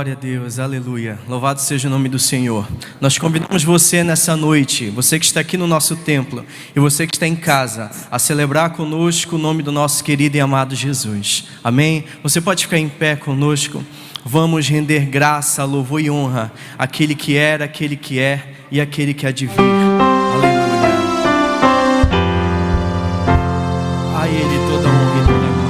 Glória a Deus, aleluia. Louvado seja o nome do Senhor. Nós convidamos você nessa noite, você que está aqui no nosso templo e você que está em casa, a celebrar conosco o nome do nosso querido e amado Jesus. Amém? Você pode ficar em pé conosco. Vamos render graça, louvor e honra àquele que era, aquele que é e aquele que há de vir. Aleluia. A Ele toda a honra e toda a glória.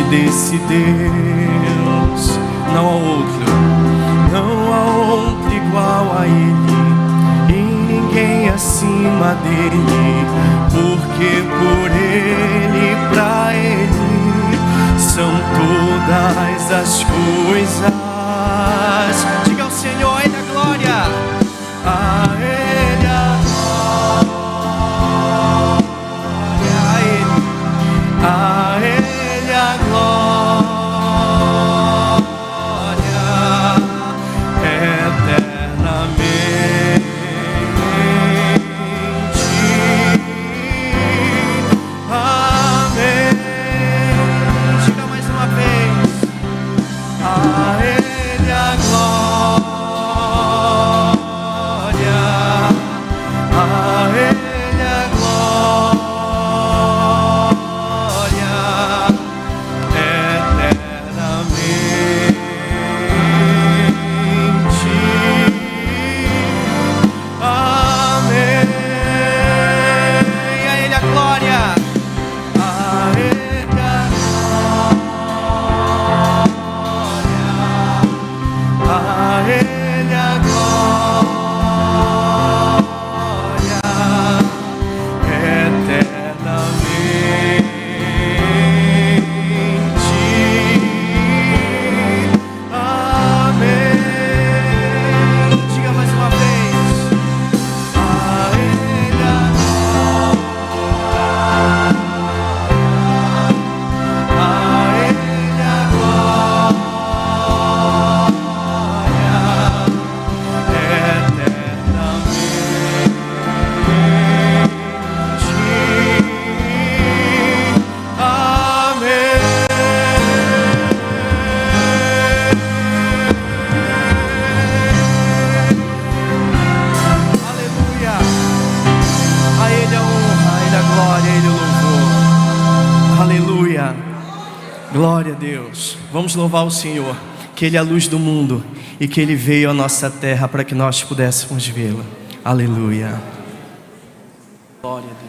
Desse Deus, não há outro igual a Ele, e ninguém acima dele, porque por Ele, pra Ele, são todas as coisas. Diga ao Senhor, a Ele a glória, a Ele a glória, a Ele, a Ele. Glória a Deus. Vamos louvar o Senhor. que Ele é a luz do mundo e que Ele veio à nossa terra para que nós pudéssemos vê-lo. Aleluia. Glória a Deus.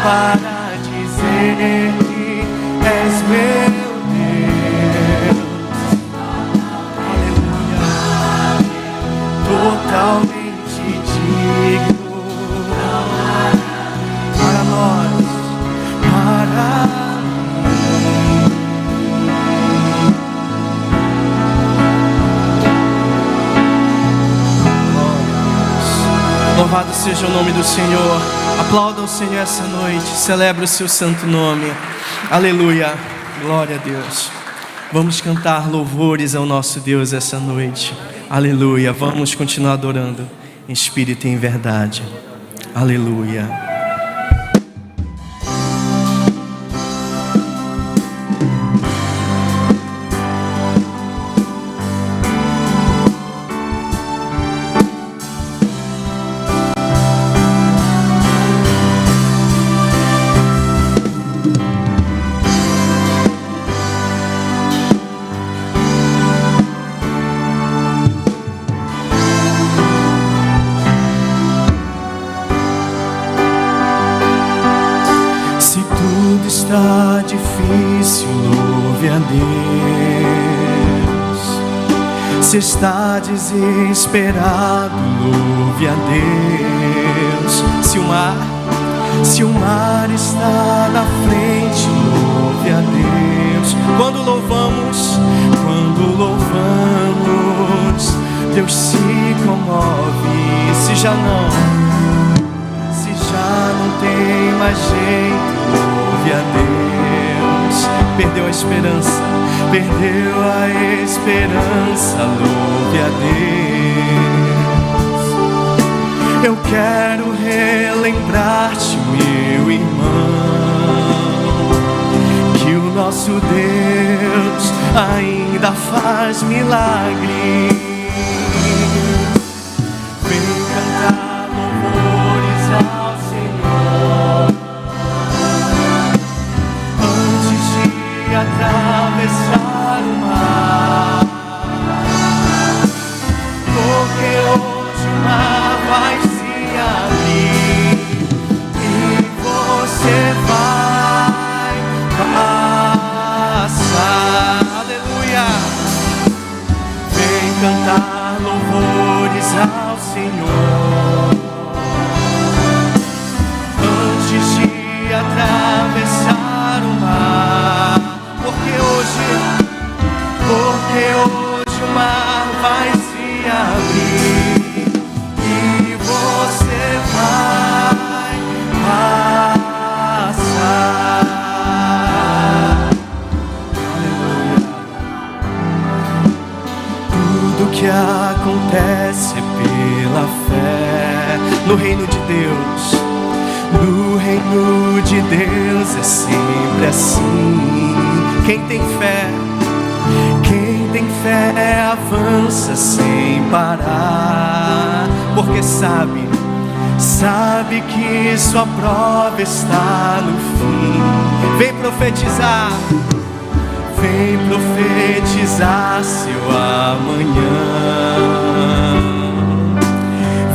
para dizer que és meu Deus. realmente digno para nós, para louvado seja o nome do Senhor. Aplauda o Senhor essa noite. Celebre o seu santo nome. Aleluia. Glória a Deus. Vamos cantar louvores ao nosso Deus essa noite. Aleluia. Vamos continuar adorando em espírito e em verdade. Aleluia. Está difícil, louve a Deus. Se está desesperado, louve a Deus. Se o mar está na frente, louve a Deus. Quando louvamos, Deus se comove. Se já não tem mais jeito, louve a Deus. Perdeu a esperança, louve a Deus. Eu quero relembrar-te, meu irmão, que o nosso Deus ainda faz milagres. Vem cantar louvores ao Senhor antes de atravessar o mar, porque hoje o mar vai se abrir e você vai passar. Aleluia! Vem cantar louvores ao Senhor antes de atravessar o mar, porque hoje o mar vai se abrir e você vai passar. Aleluia. Tudo que acontece é pela fé no reino de Deus. No reino de Deus é sempre assim. Quem tem fé avança sem parar, porque sabe que sua prova está no fim. Vem profetizar seu amanhã.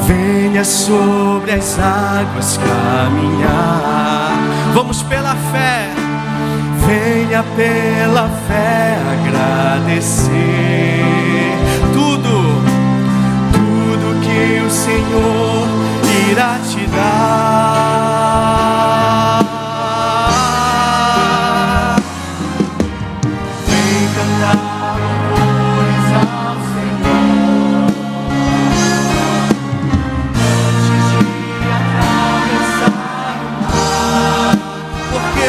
Venha sobre as águas caminhar. Vamos pela fé. Venha pela fé agradecer tudo que o Senhor irá te dar. Vem cantar louvores ao Senhor antes de atravessar o mar, porque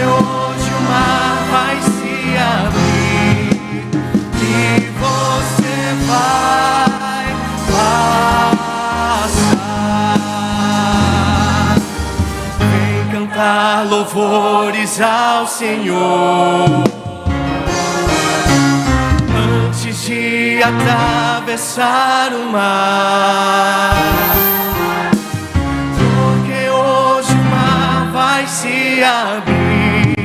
hoje o mar vai se abrir e você vai passar. Vem cantar louvores ao Senhor antes de atravessar o mar, porque hoje o mar vai se abrir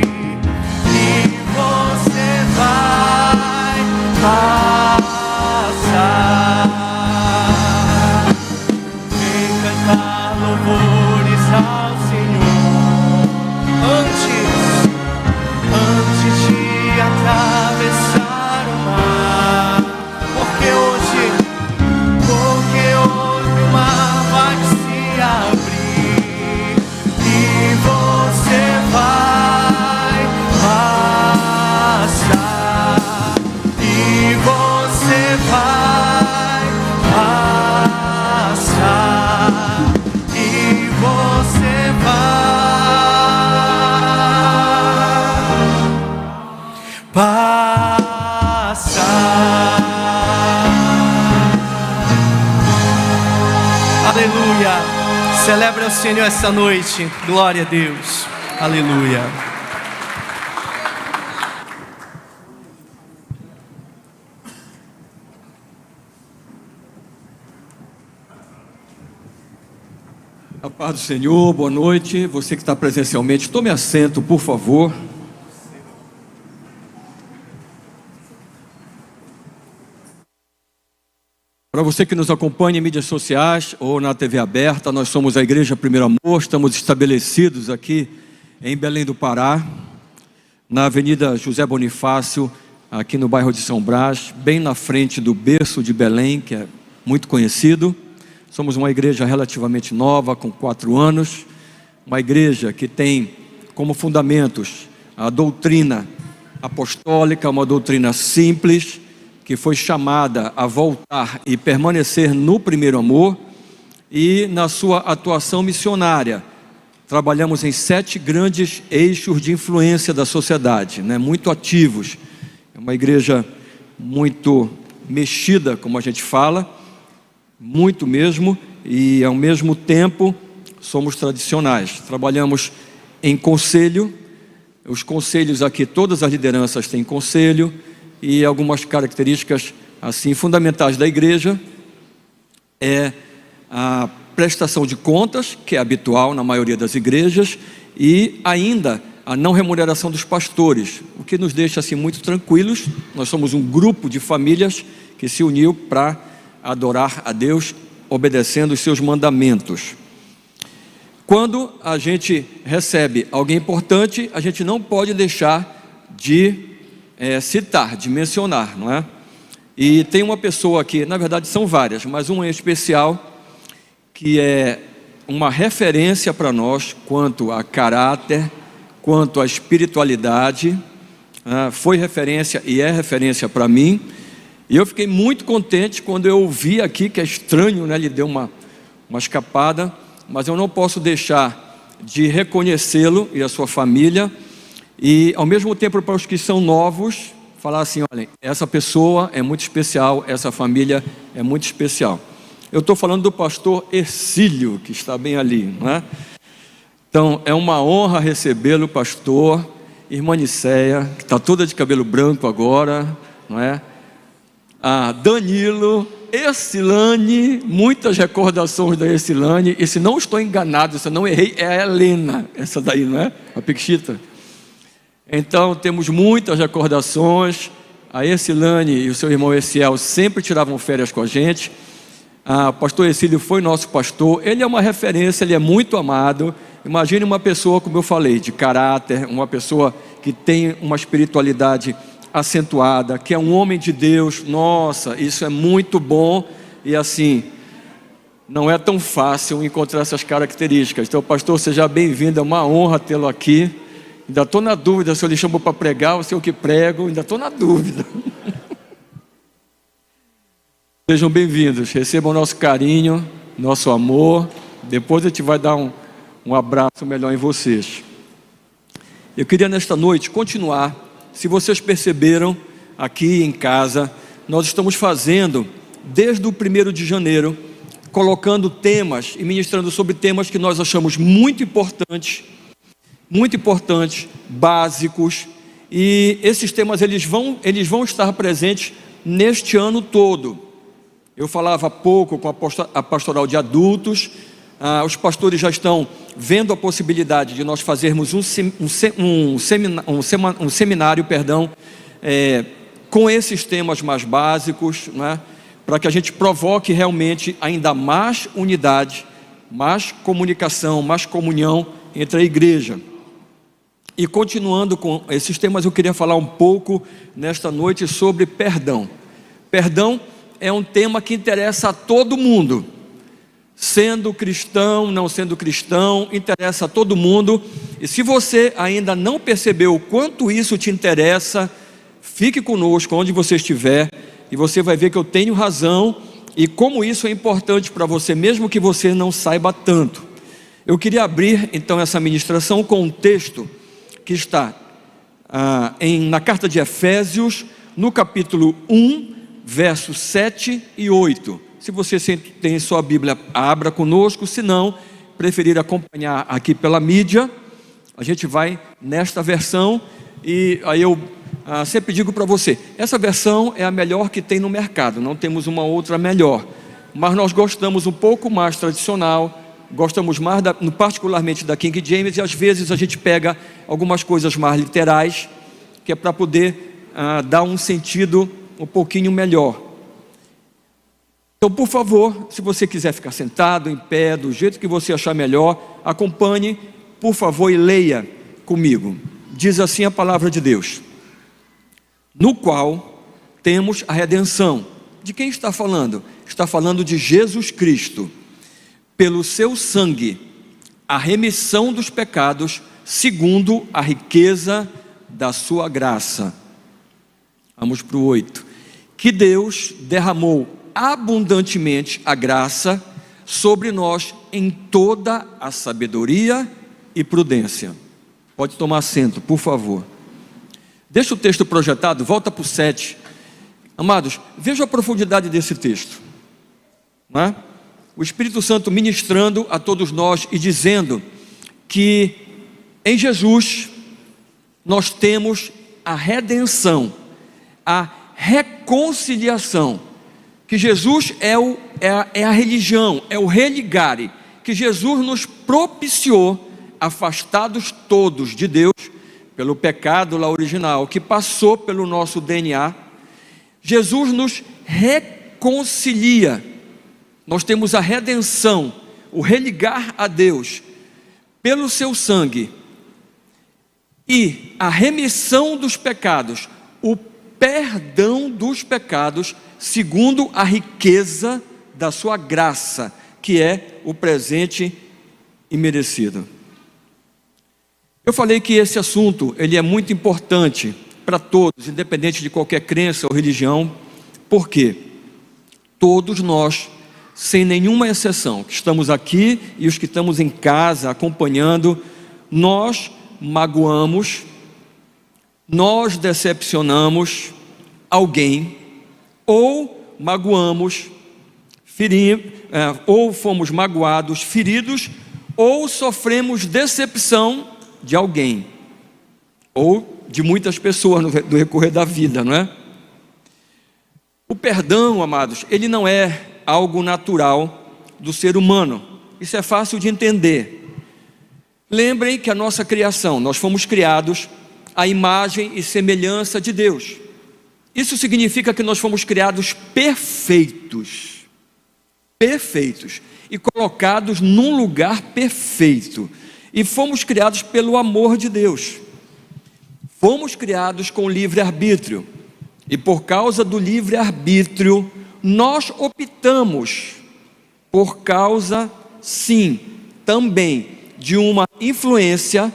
e você vai passar. Vem cantar louvores ao Senhor antes de atravessar o mar, porque hoje passar. Aleluia. Celebra o Senhor essa noite. Glória a Deus. Aleluia. A paz do Senhor, boa noite. Você que está presencialmente, tome assento, por favor. Para você que nos acompanha em mídias sociais ou na TV aberta, nós somos a Igreja Primeiro Amor, estamos estabelecidos aqui em Belém do Pará, na Avenida José Bonifácio, aqui no bairro de São Brás, bem na frente do berço de Belém, que é muito conhecido. Somos uma igreja relativamente nova, com 4 anos, uma igreja que tem como fundamentos a doutrina apostólica, uma doutrina simples, que foi chamada a voltar e permanecer no primeiro amor, e na sua atuação missionária. Trabalhamos em 7 grandes eixos de influência da sociedade, muito ativos. É uma igreja muito mexida, como a gente fala, muito mesmo, e ao mesmo tempo somos tradicionais. Trabalhamos em conselho, os conselhos aqui, todas as lideranças têm conselho, e algumas características assim fundamentais da igreja é a prestação de contas, que é habitual na maioria das igrejas, e ainda a não remuneração dos pastores, o que nos deixa assim muito tranquilos. Nós somos um grupo de famílias que se uniu para adorar a Deus, obedecendo os seus mandamentos. Quando a gente recebe alguém importante, a gente não pode deixar de citar, de mencionar, não é? E tem uma pessoa aqui, na verdade são várias, mas uma em especial, que é uma referência para nós quanto a caráter, quanto a espiritualidade, foi referência e é referência para mim. E eu fiquei muito contente quando eu ouvi aqui, que é estranho, Ele deu uma escapada, mas eu não posso deixar de reconhecê-lo e a sua família, e ao mesmo tempo para os que são novos, falar assim: olha, essa pessoa é muito especial, essa família é muito especial. Eu estou falando do pastor Ercílio, que está bem ali, não é? Então é uma honra recebê-lo, pastor. Irmã Nicéia, que está toda de cabelo branco agora, não é? Danilo, Ercilane, muitas recordações da Ercilane, e se não estou enganado, se não errei, é a Helena, essa daí, não é? A Piquita. Então temos muitas recordações. A Ercilane e o seu irmão Erciel sempre tiravam férias com a gente. O pastor Ercílio foi nosso pastor, ele é uma referência, ele é muito amado. Imagine uma pessoa, como eu falei, de caráter, uma pessoa que tem uma espiritualidade acentuada, que é um homem de Deus. Nossa, isso é muito bom. E assim, não é tão fácil encontrar essas características. Então, pastor, seja bem-vindo, é uma honra tê-lo aqui. Ainda estou na dúvida se eu lhe chamo para pregar ou se eu que prego, ainda estou na dúvida. Sejam bem-vindos, recebam o nosso carinho, nosso amor. Depois a gente vai dar um abraço melhor em vocês. Eu queria nesta noite continuar. Se vocês perceberam, aqui em casa, nós estamos fazendo, desde o 1º de janeiro, colocando temas e ministrando sobre temas que nós achamos muito importantes, básicos, e esses temas eles vão estar presentes neste ano todo. Eu falava há pouco com a pastoral de adultos, os pastores já estão vendo a possibilidade de nós fazermos um seminário, com esses temas mais básicos, para que a gente provoque realmente ainda mais unidade, mais comunicação, mais comunhão entre a igreja. E continuando com esses temas, eu queria falar um pouco nesta noite sobre perdão. Perdão é um tema que interessa a todo mundo. Sendo cristão, não sendo cristão, interessa a todo mundo. E se você ainda não percebeu o quanto isso te interessa, fique conosco onde você estiver, e você vai ver que eu tenho razão, e como isso é importante para você, mesmo que você não saiba tanto. Eu queria abrir então essa ministração com um texto que está na carta de Efésios, no capítulo 1, versos 7 e 8. Se você tem sua Bíblia, abra conosco. Se não, preferir acompanhar aqui pela mídia, a gente vai nesta versão. E aí eu sempre digo para você, essa versão é a melhor que tem no mercado, não temos uma outra melhor, mas nós gostamos um pouco mais tradicional, gostamos mais particularmente da King James, e às vezes a gente pega algumas coisas mais literais, que é para poder dar um sentido um pouquinho melhor. Então, por favor, se você quiser ficar sentado, em pé, do jeito que você achar melhor, acompanhe, por favor, e leia comigo. Diz assim a palavra de Deus: no qual temos a redenção. De quem está falando? Está falando de Jesus Cristo. Pelo seu sangue, a remissão dos pecados, segundo a riqueza da sua graça. Vamos para o 8. Que Deus derramou abundantemente a graça sobre nós em toda a sabedoria e prudência. Pode tomar assento, por favor. Deixa o texto projetado, volta para o 7. Amados, veja a profundidade desse texto, não é? O Espírito Santo ministrando a todos nós e dizendo que em Jesus nós temos a redenção, a reconciliação, que Jesus é a religião, é o religare, que Jesus nos propiciou, afastados todos de Deus, pelo pecado lá original, que passou pelo nosso DNA. Jesus nos reconcilia. Nós temos a redenção, o religar a Deus, pelo seu sangue, e a remissão dos pecados, o perdão dos pecados, segundo a riqueza da sua graça, que é o presente imerecido. Eu falei que esse assunto ele é muito importante para todos, independente de qualquer crença ou religião, porque todos nós, sem nenhuma exceção, que estamos aqui e os que estamos em casa acompanhando, nós magoamos, nós decepcionamos alguém, ou magoamos, ou fomos magoados, feridos, ou sofremos decepção de alguém, ou de muitas pessoas no decorrer da vida, não é? O perdão, amados, ele não é algo natural do ser humano. Isso é fácil de entender. Lembrem que a nossa criação, nós fomos criados à imagem e semelhança de Deus. Isso significa que nós fomos criados perfeitos, e colocados num lugar perfeito, e fomos criados pelo amor de Deus. Fomos criados com livre-arbítrio, e por causa do livre-arbítrio, nós optamos por causa, sim, também de uma influência,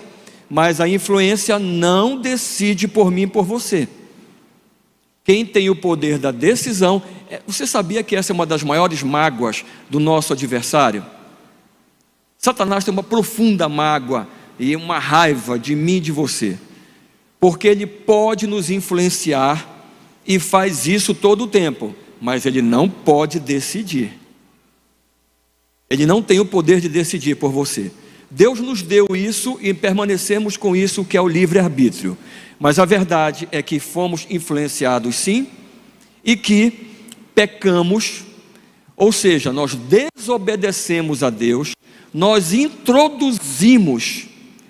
mas a influência não decide por mim e por você. Quem tem o poder da decisão, você sabia que essa é uma das maiores mágoas do nosso adversário? Satanás tem uma profunda mágoa e uma raiva de mim e de você, porque ele pode nos influenciar e faz isso todo o tempo, mas ele não pode decidir. Ele não tem o poder de decidir por você. Deus nos deu isso e permanecemos com isso, que é o livre-arbítrio. Mas a verdade é que fomos influenciados sim, e que pecamos, ou seja, nós desobedecemos a Deus, nós introduzimos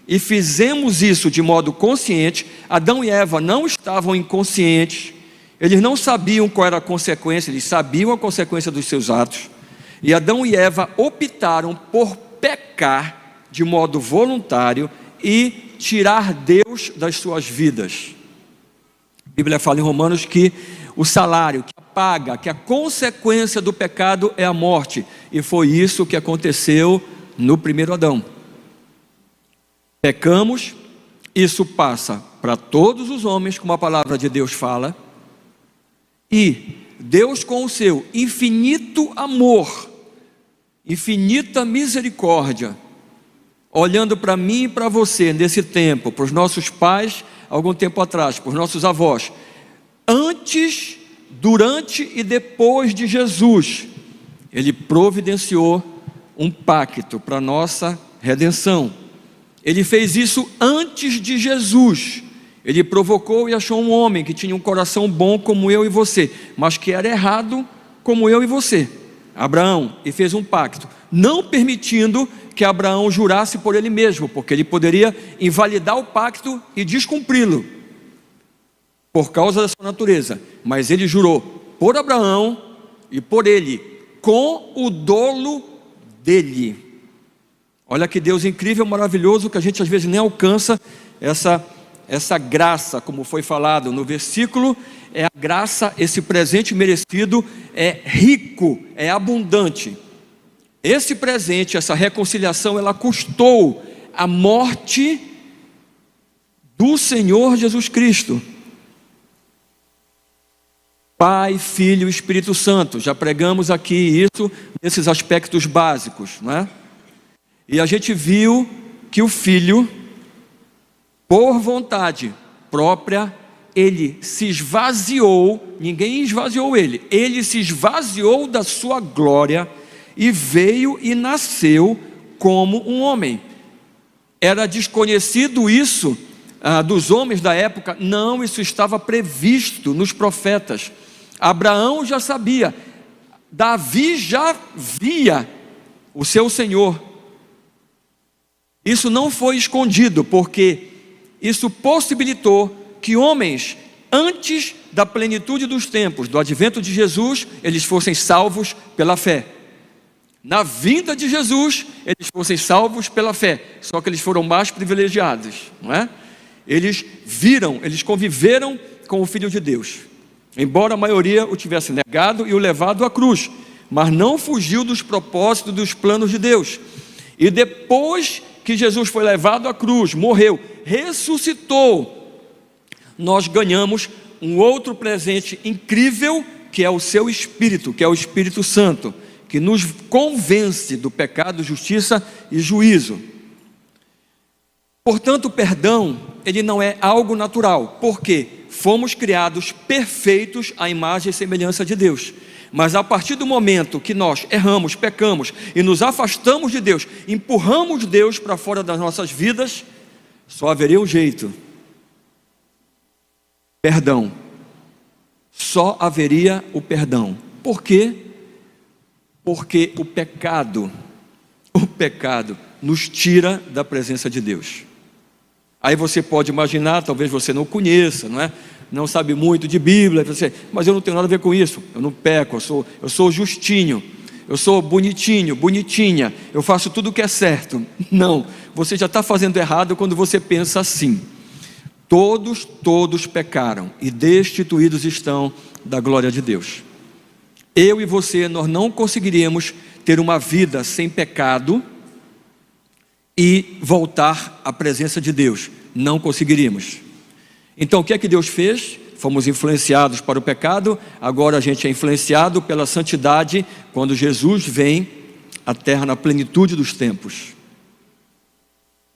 e fizemos isso de modo consciente. Adão e Eva não estavam inconscientes, eles não sabiam qual era a consequência, eles sabiam a consequência dos seus atos, e Adão e Eva optaram por pecar de modo voluntário e tirar Deus das suas vidas. A Bíblia fala em Romanos que o salário, que a paga, que a consequência do pecado é a morte, e foi isso que aconteceu no primeiro Adão. Pecamos, isso passa para todos os homens, como a palavra de Deus fala, e Deus, com o seu infinito amor, infinita misericórdia, olhando para mim e para você nesse tempo, para os nossos pais, algum tempo atrás, por nossos avós. Antes, durante e depois de Jesus, Ele providenciou um pacto para nossa redenção. Ele fez isso antes de Jesus. Ele provocou e achou um homem que tinha um coração bom como eu e você, mas que era errado como eu e você, Abraão, e fez um pacto, não permitindo que Abraão jurasse por ele mesmo, porque ele poderia invalidar o pacto e descumpri-lo, por causa da sua natureza. Mas ele jurou por Abraão e por ele, com o dolo dele. Olha que Deus incrível, maravilhoso, que a gente às vezes nem alcança essa graça, como foi falado no versículo. É a graça, esse presente merecido é rico, é abundante. Esse presente, essa reconciliação, ela custou a morte do Senhor Jesus Cristo. Pai, Filho e Espírito Santo, já pregamos aqui isso, nesses aspectos básicos, não é? E a gente viu que o Filho, por vontade própria, ele se esvaziou, ninguém esvaziou ele, ele se esvaziou da sua glória e veio e nasceu como um homem. Era desconhecido isso dos homens da época? Não, isso estava previsto nos profetas. Abraão já sabia, Davi já via o seu Senhor. Isso não foi escondido, porque isso possibilitou que homens, antes da plenitude dos tempos, do advento de Jesus, eles fossem salvos pela fé. Na vinda de Jesus, eles fossem salvos pela fé, só que eles foram mais privilegiados, não é? Eles viram, eles conviveram com o Filho de Deus, embora a maioria o tivesse negado e o levado à cruz, mas não fugiu dos propósitos, dos planos de Deus. E depois que Jesus foi levado à cruz, morreu, ressuscitou, nós ganhamos um outro presente incrível, que é o seu Espírito, que é o Espírito Santo, que nos convence do pecado, justiça e juízo. Portanto, o perdão, ele não é algo natural, porque fomos criados perfeitos à imagem e semelhança de Deus. Mas a partir do momento que nós erramos, pecamos e nos afastamos de Deus, empurramos Deus para fora das nossas vidas, só haveria um jeito: perdão. Só haveria o perdão. Por quê? Porque o pecado nos tira da presença de Deus. Aí você pode imaginar, talvez você não conheça, não é? Não sabe muito de Bíblia, mas eu não tenho nada a ver com isso, eu não peco, eu sou justinho, eu sou bonitinho, bonitinha, eu faço tudo o que é certo. Não, você já está fazendo errado quando você pensa assim. Todos pecaram e destituídos estão da glória de Deus. Eu e você, nós não conseguiríamos ter uma vida sem pecado e voltar à presença de Deus. Não conseguiríamos. Então o que é que Deus fez? Fomos influenciados para o pecado, agora a gente é influenciado pela santidade, quando Jesus vem à terra na plenitude dos tempos.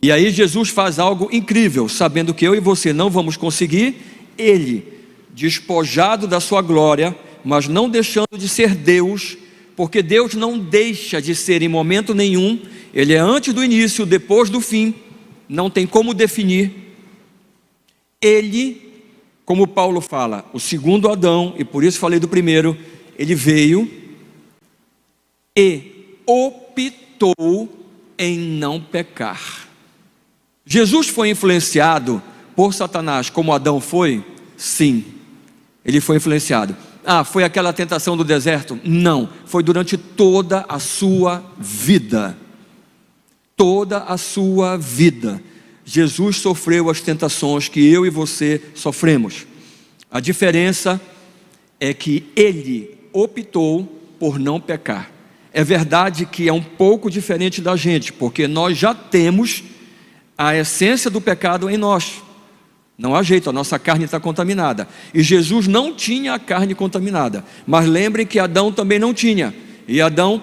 E aí Jesus faz algo incrível, sabendo que eu e você não vamos conseguir. Ele, despojado da sua glória, mas não deixando de ser Deus, porque Deus não deixa de ser em momento nenhum. Ele é antes do início, depois do fim, não tem como definir. Ele, como Paulo fala, o segundo Adão, e por isso falei do primeiro, ele veio e optou em não pecar. Jesus foi influenciado por Satanás como Adão foi? Sim, ele foi influenciado. Foi aquela tentação do deserto? Não, foi durante toda a sua vida. Toda a sua vida. Jesus sofreu as tentações que eu e você sofremos. A diferença é que ele optou por não pecar. É verdade que é um pouco diferente da gente, porque nós já temos a essência do pecado em nós. Não há jeito, a nossa carne está contaminada. E Jesus não tinha a carne contaminada. Mas lembrem que Adão também não tinha. E Adão,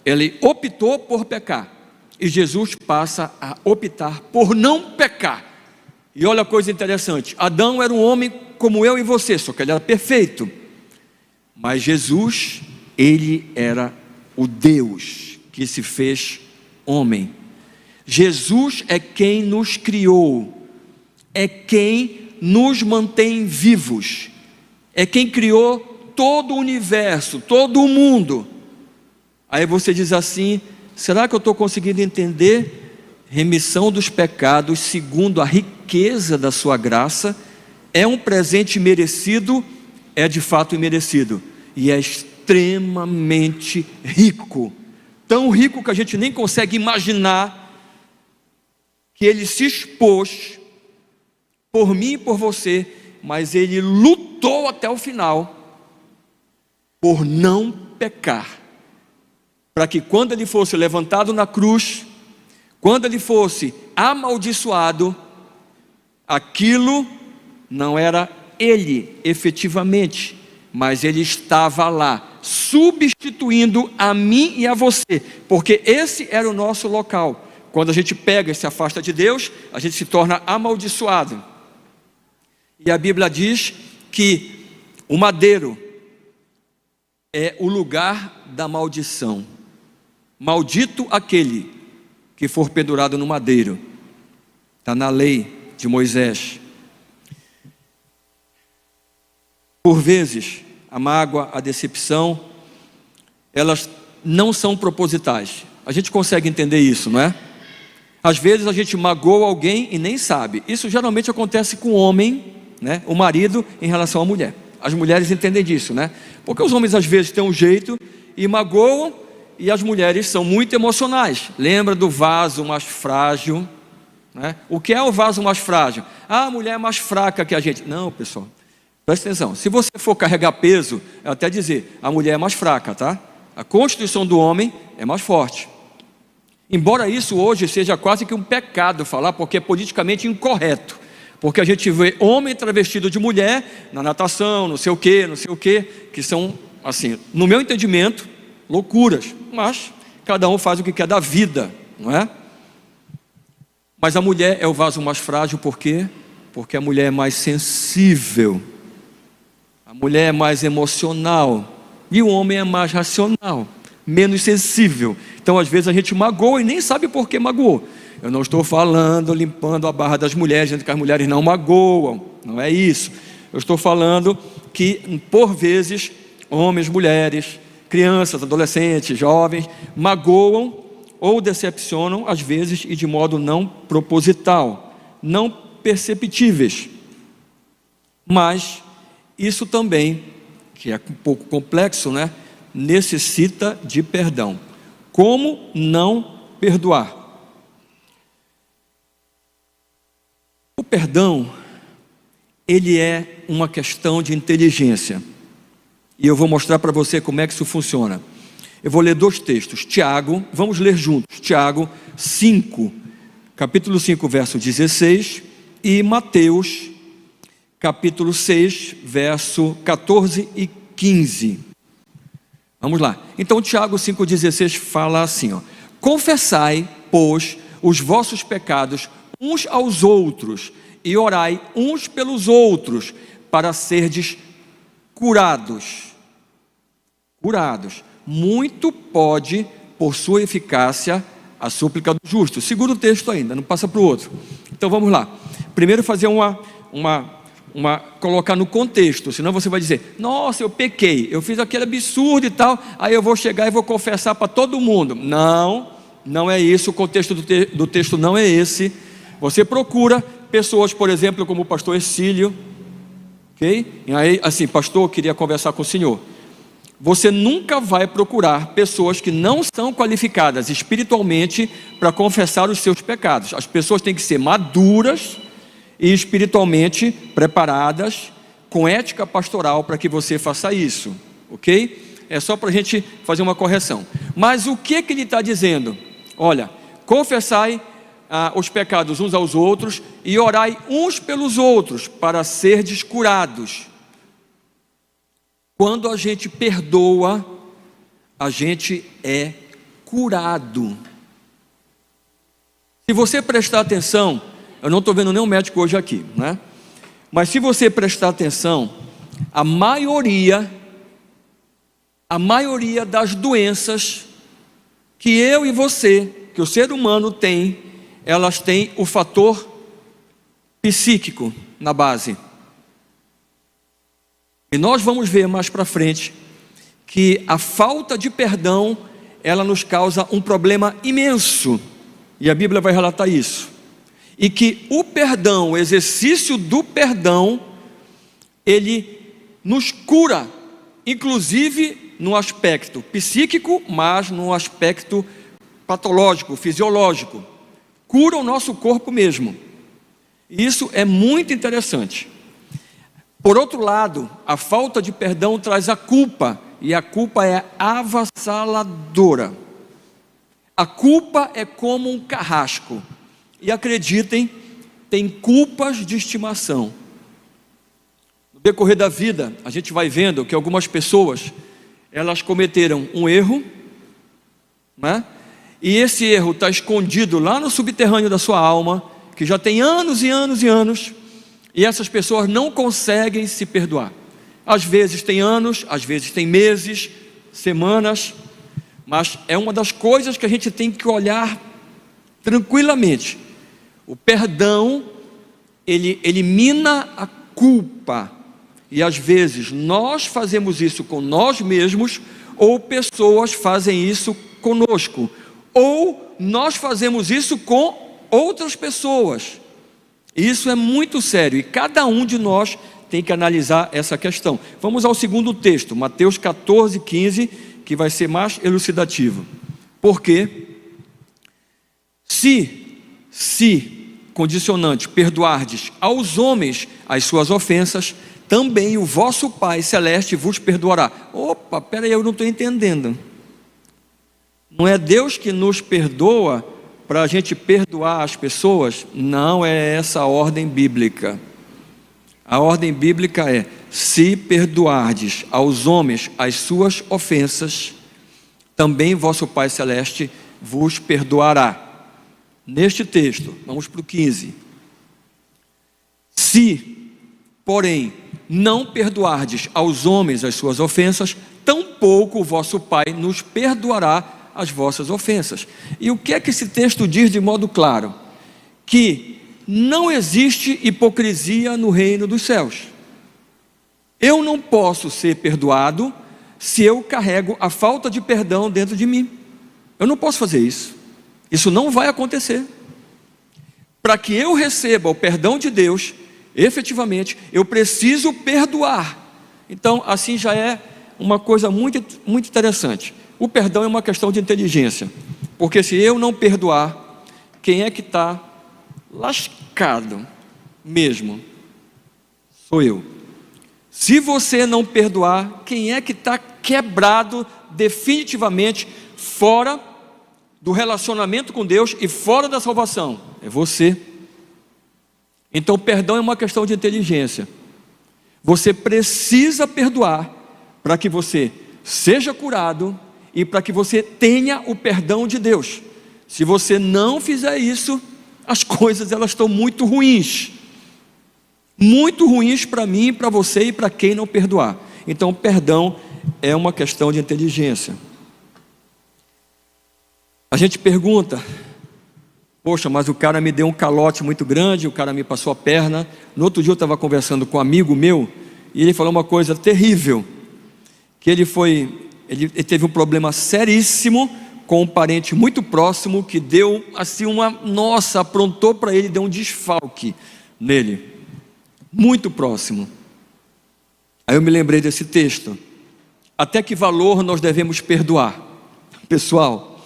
ele optou por pecar. E Jesus passa a optar por não pecar. E olha a coisa interessante, Adão era um homem como eu e você, só que ele era perfeito. Mas Jesus, ele era o Deus que se fez homem. Jesus é quem nos criou, é quem nos mantém vivos, é quem criou todo o universo, todo o mundo. Aí você diz assim: será que eu estou conseguindo entender? Remissão dos pecados segundo a riqueza da sua graça é um presente merecido, é de fato imerecido, e é extremamente rico, tão rico que a gente nem consegue imaginar que ele se expôs por mim e por você, mas ele lutou até o final por não pecar, para que quando ele fosse levantado na cruz, quando ele fosse amaldiçoado, aquilo não era ele efetivamente, mas ele estava lá, substituindo a mim e a você, porque esse era o nosso local. Quando a gente pega e se afasta de Deus, a gente se torna amaldiçoado. E a Bíblia diz que o madeiro é o lugar da maldição. Maldito aquele que for pendurado no madeiro. Está na lei de Moisés. Por vezes, a mágoa, a decepção, elas não são propositais. A gente consegue entender isso, não é? Às vezes a gente magoa alguém e nem sabe. Isso geralmente acontece com o homem, né? O marido em relação à mulher. As mulheres entendem disso, né? Porque os homens às vezes têm um jeito e magoam, e as mulheres são muito emocionais. Lembra do vaso mais frágil, né? O que é o vaso mais frágil? Ah, a mulher é mais fraca que a gente. Não, pessoal, presta atenção. Se você for carregar peso, é até dizer, a mulher é mais fraca, tá? A constituição do homem é mais forte. Embora isso hoje seja quase que um pecado falar, porque é politicamente incorreto. Porque a gente vê homem travestido de mulher na natação, não sei o quê, que são, assim, no meu entendimento, loucuras. Mas cada um faz o que quer da vida, não é? Mas a mulher é o vaso mais frágil, por quê? Porque a mulher é mais sensível, a mulher é mais emocional, e o homem é mais racional, menos sensível. Então às vezes a gente magoa e nem sabe por que magoou. Eu não estou falando, limpando a barra das mulheres, dizendo que as mulheres não magoam, não é isso. Eu estou falando que por vezes homens, mulheres, crianças, adolescentes, jovens magoam ou decepcionam às vezes e de modo não proposital, não perceptíveis. Mas isso também, que é um pouco complexo, né, necessita de perdão. Como não perdoar? O perdão, ele é uma questão de inteligência. E eu vou mostrar para você como é que isso funciona. Eu vou ler 2 textos. Tiago, vamos ler juntos. Tiago 5, capítulo 5, verso 16. E Mateus, capítulo 6, verso 14 e 15. Vamos lá. Então Tiago 5,16 fala assim, ó: confessai, pois, os vossos pecados uns aos outros, e orai uns pelos outros, para serdes curados. Curados. Muito pode, por sua eficácia, a súplica do justo. Segura o texto ainda, não passa para o outro. Então vamos lá. Primeiro fazer colocar no contexto, senão você vai dizer, nossa, eu pequei, eu fiz aquele absurdo e tal, aí eu vou chegar e vou confessar para todo mundo. Não, não é isso, o contexto do texto não é esse. Você procura pessoas, por exemplo, como o pastor Ercílio, ok? E aí, assim, pastor, eu queria conversar com o senhor. Você nunca vai procurar pessoas que não são qualificadas espiritualmente para confessar os seus pecados. As pessoas têm que ser maduras e espiritualmente preparadas, com ética pastoral, para que você faça isso, ok? É só para a gente fazer uma correção. Mas o que ele está dizendo? Olha, confessai os pecados uns aos outros e orai uns pelos outros para serdes curados. Quando a gente perdoa, a gente é curado. Se você prestar atenção, Eu não estou vendo nenhum médico hoje aqui, né? Mas se você prestar atenção, a maioria das doenças que eu e você, que o ser humano tem, elas têm o fator psíquico na base. E nós vamos ver mais para frente que a falta de perdão, ela nos causa um problema imenso, e a Bíblia vai relatar isso. E que o perdão, o exercício do perdão, ele nos cura, inclusive no aspecto psíquico, mas no aspecto patológico, fisiológico. Cura o nosso corpo mesmo. Isso é muito interessante. Por outro lado, a falta de perdão traz a culpa, e a culpa é avassaladora. A culpa é como um carrasco. E acreditem, tem culpas de estimação. No decorrer da vida, a gente vai vendo que algumas pessoas, elas cometeram um erro, né? E esse erro está escondido lá no subterrâneo da sua alma, que já tem anos e anos e anos, e essas pessoas não conseguem se perdoar. Às vezes tem anos, às vezes tem meses, semanas, mas é uma das coisas que a gente tem que olhar tranquilamente. O perdão, ele elimina a culpa, e às vezes nós fazemos isso com nós mesmos, ou pessoas fazem isso conosco, ou nós fazemos isso com outras pessoas. Isso é muito sério, e cada um de nós tem que analisar essa questão. Vamos ao segundo texto, Mateus 14, 15, que vai ser mais elucidativo. Porque se condicionante, perdoardes aos homens as suas ofensas, também o vosso Pai Celeste vos perdoará. Opa, peraí, eu não estou entendendo. Não é Deus que nos perdoa para a gente perdoar as pessoas? Não é essa a ordem bíblica. A ordem bíblica é: se perdoardes aos homens as suas ofensas, também vosso Pai Celeste vos perdoará. Neste texto, vamos para o 15. Se, porém, não perdoardes aos homens as suas ofensas, tampouco o vosso Pai nos perdoará as vossas ofensas. E o que é que esse texto diz de modo claro? Que não existe hipocrisia no reino dos céus. Eu não posso ser perdoado se eu carrego a falta de perdão dentro de mim. Eu não posso fazer isso. Isso não vai acontecer. Para que eu receba o perdão de Deus, efetivamente, eu preciso perdoar. Então, assim já é uma coisa muito, muito interessante. O perdão é uma questão de inteligência. Porque se eu não perdoar, quem é que está lascado mesmo? Sou eu. Se você não perdoar, quem é que está quebrado definitivamente fora do relacionamento com Deus e fora da salvação? É você. Então, perdão é uma questão de inteligência. Você precisa perdoar para que você seja curado e para que você tenha o perdão de Deus. Se você não fizer isso, as coisas elas estão muito ruins para mim, para você e para quem não perdoar. Então, perdão é uma questão de inteligência. A gente pergunta: poxa, mas o cara me deu um calote muito grande, o cara me passou a perna. No outro dia eu estava conversando com um amigo meu, e ele falou uma coisa terrível, que ele teve um problema seríssimo com um parente muito próximo, que deu assim aprontou para ele, deu um desfalque nele, muito próximo. Aí eu me lembrei desse texto: até que valor nós devemos perdoar? Pessoal,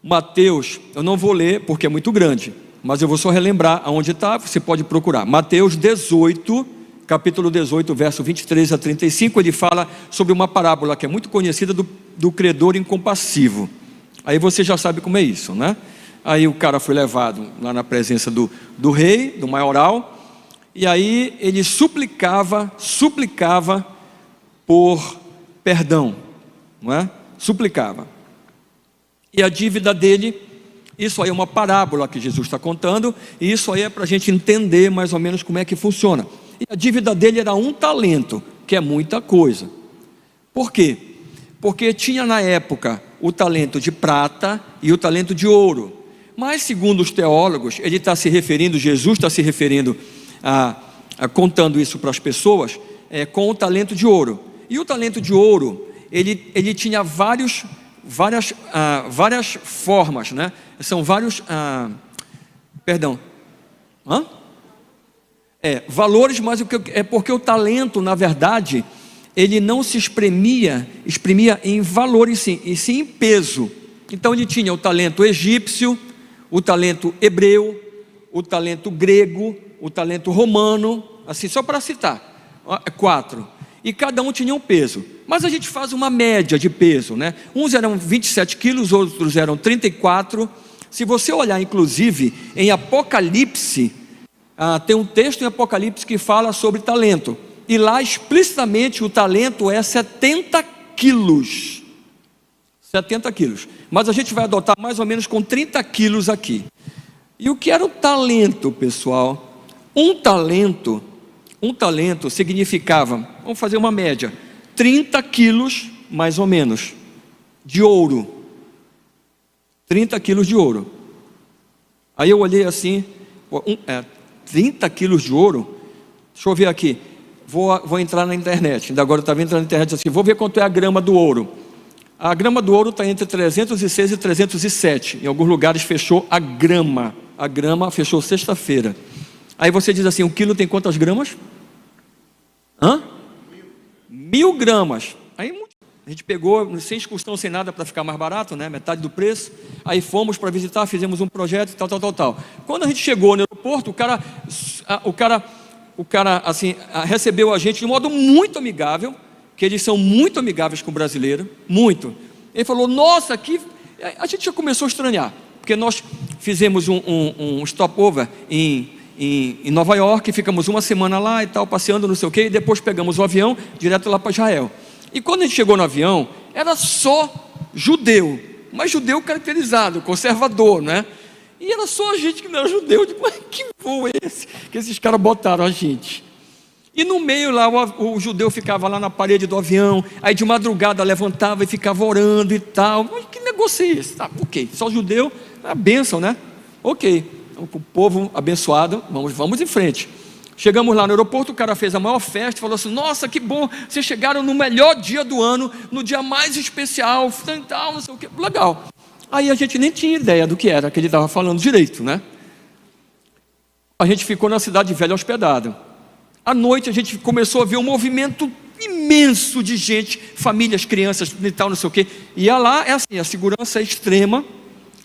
Mateus, eu não vou ler porque é muito grande, mas eu vou só relembrar aonde está, você pode procurar. Mateus 18, capítulo 18, verso 23 a 35, ele fala sobre uma parábola que é muito conhecida do credor incompassivo. Aí você já sabe como é isso, né? Aí o cara foi levado lá na presença do rei, do maioral, e aí ele suplicava por perdão, não é? Suplicava. E a dívida dele Isso aí é uma parábola que Jesus está contando, e isso aí é para a gente entender mais ou menos como é que funciona. E a dívida dele era 1 talento, que é muita coisa. Por quê? Porque tinha na época o talento de prata e o talento de ouro. Mas segundo os teólogos, ele está se referindo, Jesus está se referindo contando isso para as pessoas, com o talento de ouro. E o talento de ouro, ele tinha várias formas, né? São vários, valores, mas é porque o talento, na verdade, ele não se exprimia em valor e sim em peso. Então ele tinha o talento egípcio, o talento hebreu, o talento grego, o talento romano, assim, só para citar, 4. E cada um tinha um peso. Mas a gente faz uma média de peso, né? Uns eram 27 quilos, outros eram 34. Se você olhar, inclusive, em Apocalipse, tem um texto em Apocalipse que fala sobre talento. E lá, explicitamente, o talento é 70 quilos. 70 quilos. Mas a gente vai adotar mais ou menos com 30 quilos aqui. E o que era o talento, pessoal? Um talento significava, vamos fazer uma média, 30 quilos, mais ou menos, de ouro. 30 quilos de ouro. Aí eu olhei assim, 30 quilos de ouro? Deixa eu ver aqui. Vou entrar na internet. Ainda agora eu estava entrando na internet assim, vou ver quanto é a grama do ouro. A grama do ouro está entre 306 e 307. Em alguns lugares fechou a grama. A grama fechou sexta-feira. Aí você diz assim, 1 quilo tem quantas gramas? 1000 gramas. Aí a gente pegou, sem excursão, sem nada, para ficar mais barato, né? Metade do preço. Aí fomos para visitar, fizemos um projeto, tal. Quando a gente chegou no aeroporto, o cara assim, recebeu a gente de modo muito amigável, que eles são muito amigáveis com o brasileiro, muito. Ele falou, nossa, aqui... A gente já começou a estranhar, porque nós fizemos um stopover em Nova York, ficamos uma semana lá e tal, passeando, não sei o quê, e depois pegamos o avião, direto lá para Israel. E quando a gente chegou no avião, era só judeu, mas judeu caracterizado, conservador, né? E era só a gente que não era judeu. Tipo, que voo é esse que esses caras botaram a gente? E no meio lá, o judeu ficava lá na parede do avião, aí de madrugada levantava e ficava orando e tal. Mas que negócio é esse? Tá, ok, só judeu, a bênção, né? Ok, o povo abençoado, vamos em frente. Chegamos lá no aeroporto, o cara fez a maior festa, falou assim, nossa, que bom, vocês chegaram no melhor dia do ano, no dia mais especial, tal, não sei o que, legal. Aí a gente nem tinha ideia do que era, que ele estava falando direito, né? A gente ficou na cidade velha hospedado. À noite a gente começou a ver um movimento imenso de gente, famílias, crianças e tal, não sei o que. E lá é assim, a segurança é extrema.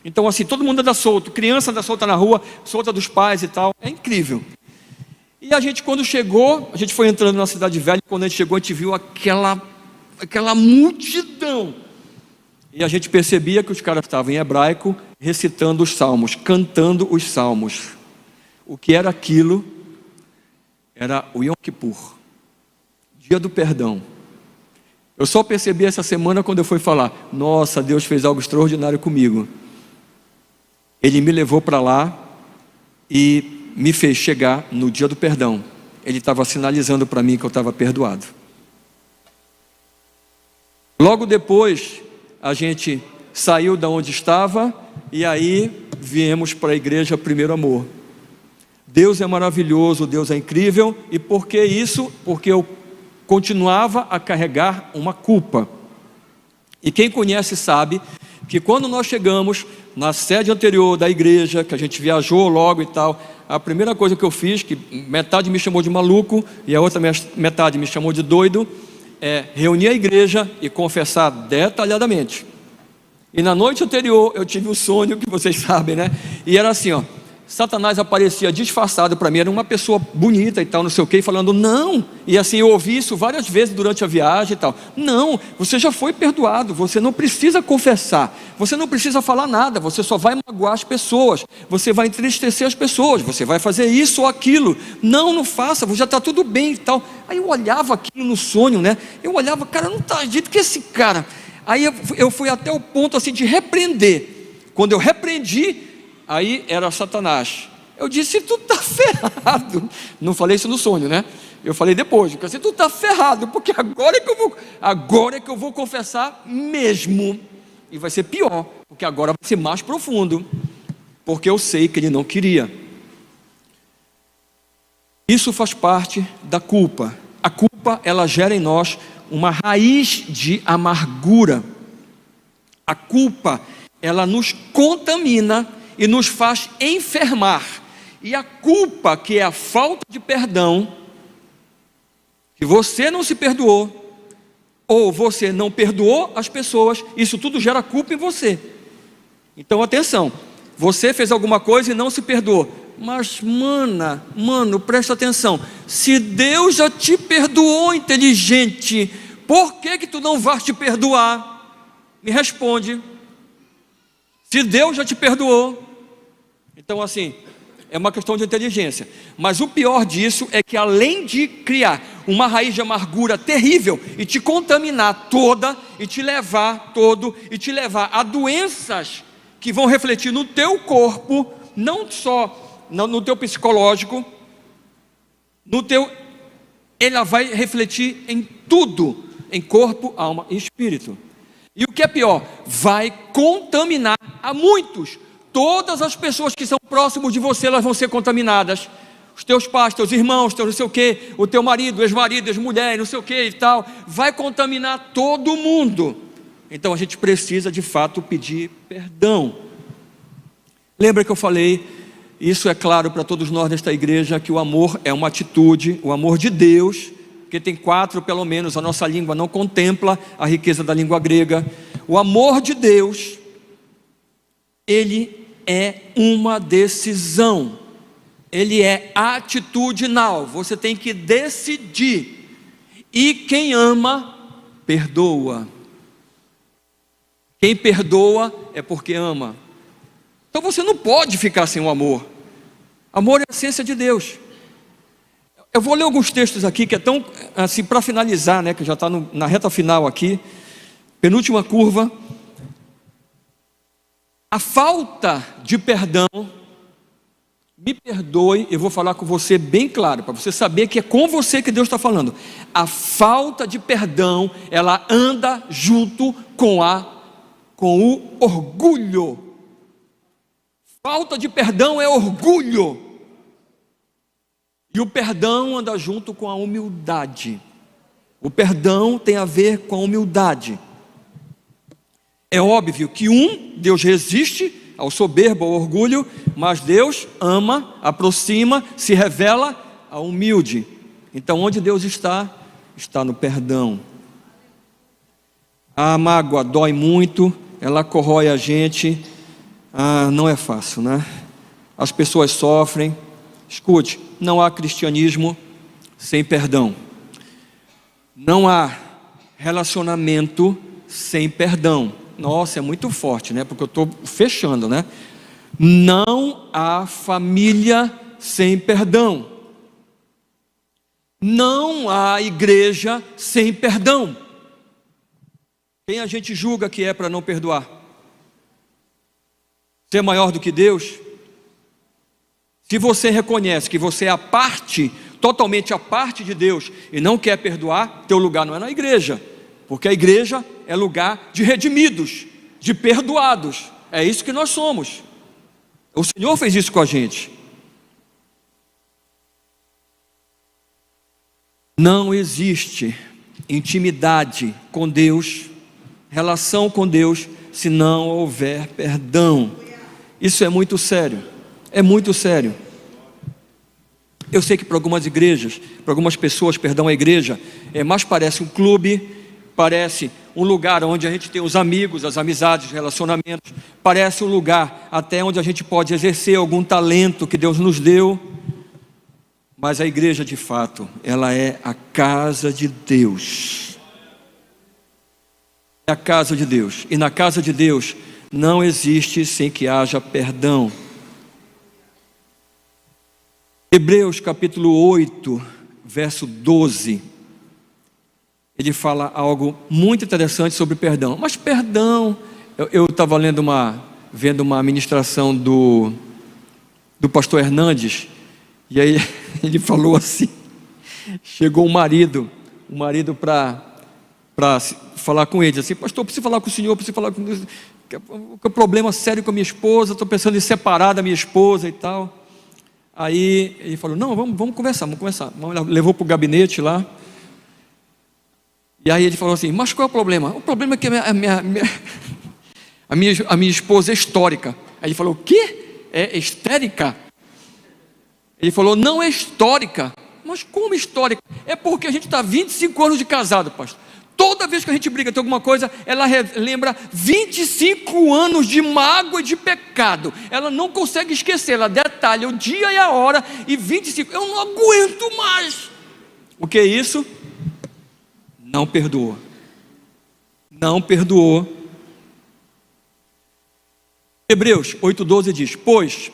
Então assim, todo mundo anda solto, criança anda solta na rua, solta dos pais e tal. É incrível. E a gente, quando chegou, a gente foi entrando na cidade velha. Quando a gente chegou, a gente viu aquela multidão. E a gente percebia que os caras estavam em hebraico, recitando os salmos, cantando os salmos. O que era aquilo? Era o Yom Kippur, dia do perdão. Eu só percebi essa semana quando eu fui falar, nossa, Deus fez algo extraordinário comigo. Ele me levou para lá e me fez chegar no dia do perdão. Ele estava sinalizando para mim que eu estava perdoado. Logo depois, a gente saiu da onde estava e aí viemos para a igreja Primeiro Amor. Deus é maravilhoso, Deus é incrível. E por que isso? Porque eu continuava a carregar uma culpa. E quem conhece sabe que quando nós chegamos na sede anterior da igreja, que a gente viajou logo e tal, a primeira coisa que eu fiz, que metade me chamou de maluco e a outra metade me chamou de doido, é reunir a igreja e confessar detalhadamente. E na noite anterior eu tive um sonho que vocês sabem, né? E era assim, ó, Satanás aparecia disfarçado para mim, era uma pessoa bonita e tal, não sei o que, falando, não, e assim, eu ouvi isso várias vezes durante a viagem e tal, não, você já foi perdoado, você não precisa confessar, você não precisa falar nada, você só vai magoar as pessoas, você vai entristecer as pessoas, você vai fazer isso ou aquilo, não faça, já está tudo bem e tal. Aí eu olhava aquilo no sonho, né, eu olhava, cara, não está dito que esse cara, aí eu fui até o ponto assim de repreender Quando eu repreendi, aí era Satanás. Eu disse: tu tá ferrado. Não falei isso no sonho, né? Eu falei depois. Eu disse: tu tá ferrado, porque agora é que eu vou confessar mesmo. E vai ser pior, porque agora vai ser mais profundo, porque eu sei que ele não queria. Isso faz parte da culpa. A culpa, ela gera em nós uma raiz de amargura. A culpa, ela nos contamina e nos faz enfermar. E a culpa, que é a falta de perdão, que você não se perdoou, ou você não perdoou as pessoas, isso tudo gera culpa em você. Então atenção, você fez alguma coisa e não se perdoou. Mas mano, presta atenção. Se Deus já te perdoou, inteligente, por que tu não vais te perdoar? Me responde. Se Deus já te perdoou. Então assim, é uma questão de inteligência. Mas o pior disso é que, além de criar uma raiz de amargura terrível e te contaminar toda, e te levar a doenças que vão refletir no teu corpo, não só no teu psicológico, ela vai refletir em tudo, em corpo, alma e espírito. E o que é pior, vai contaminar a muitos. Todas as pessoas que são próximos de você, elas vão ser contaminadas. Os teus pais, teus irmãos, teu não sei o que, o teu marido, ex-marido, ex-mulher, não sei o que e tal, vai contaminar todo mundo. Então a gente precisa de fato pedir perdão. Lembra que eu falei, isso é claro para todos nós desta igreja, que o amor é uma atitude, o amor de Deus, que tem 4 pelo menos, a nossa língua não contempla a riqueza da língua grega. O amor de Deus, ele é uma decisão, ele é atitudinal, você tem que decidir. E quem ama, perdoa. Quem perdoa é porque ama. Então você não pode ficar sem o amor. Amor é a essência de Deus. Eu vou ler alguns textos aqui que é tão assim, para finalizar, né, que já está na reta final aqui, penúltima curva. A falta de perdão, me perdoe, eu vou falar com você bem claro, para você saber que é com você que Deus está falando. A falta de perdão, ela anda junto com o orgulho. Falta de perdão é orgulho. E o perdão anda junto com a humildade. O perdão tem a ver com a humildade. É óbvio que Deus resiste ao soberbo, ao orgulho, mas Deus ama, aproxima, se revela ao humilde. Então onde Deus está? Está no perdão. A mágoa dói muito, ela corrói a gente. Não é fácil, né? As pessoas sofrem. Escute, não há cristianismo sem perdão. Não há relacionamento sem perdão. Nossa, é muito forte, né? Porque eu estou fechando, né? Não há família sem perdão. Não há igreja sem perdão. Quem a gente julga que é para não perdoar? Ser maior do que Deus? Se você reconhece que você é totalmente a parte de Deus e não quer perdoar, teu lugar não é na igreja, porque a igreja é lugar de redimidos, de perdoados. É isso que nós somos. O Senhor fez isso com a gente. Não existe intimidade com Deus, relação com Deus, se não houver perdão. Isso é muito sério. É muito sério. Eu sei que para algumas igrejas, para algumas pessoas, a igreja mais parece um clube, parece um lugar onde a gente tem os amigos, as amizades, os relacionamentos, parece um lugar até onde a gente pode exercer algum talento que Deus nos deu, mas a igreja de fato, ela é a casa de Deus. É a casa de Deus, e na casa de Deus não existe sem que haja perdão. Hebreus capítulo 8, verso 12, ele fala algo muito interessante sobre perdão. Mas perdão, eu estava lendo uma vendo uma ministração do pastor Hernandes, e aí ele falou assim, chegou um marido para falar com ele, assim, pastor, eu preciso falar com o senhor, preciso falar com Deus, que é um problema sério com a minha esposa, estou pensando em separar da minha esposa e tal. Aí ele falou, não, vamos conversar. Levou para o gabinete lá, e aí ele falou assim, mas qual é o problema? O problema é que a minha esposa é histórica. Aí ele falou, o quê? É histérica? Ele falou, não é histórica. Mas como histórica? É porque a gente está 25 anos de casado, pastor. Toda vez que a gente briga, tem alguma coisa, ela lembra 25 anos de mágoa e de pecado. Ela não consegue esquecer, ela detalha o dia e a hora, e 25, eu não aguento mais. O que é isso? Não perdoou. Não perdoou. Hebreus 8,12 diz, pois,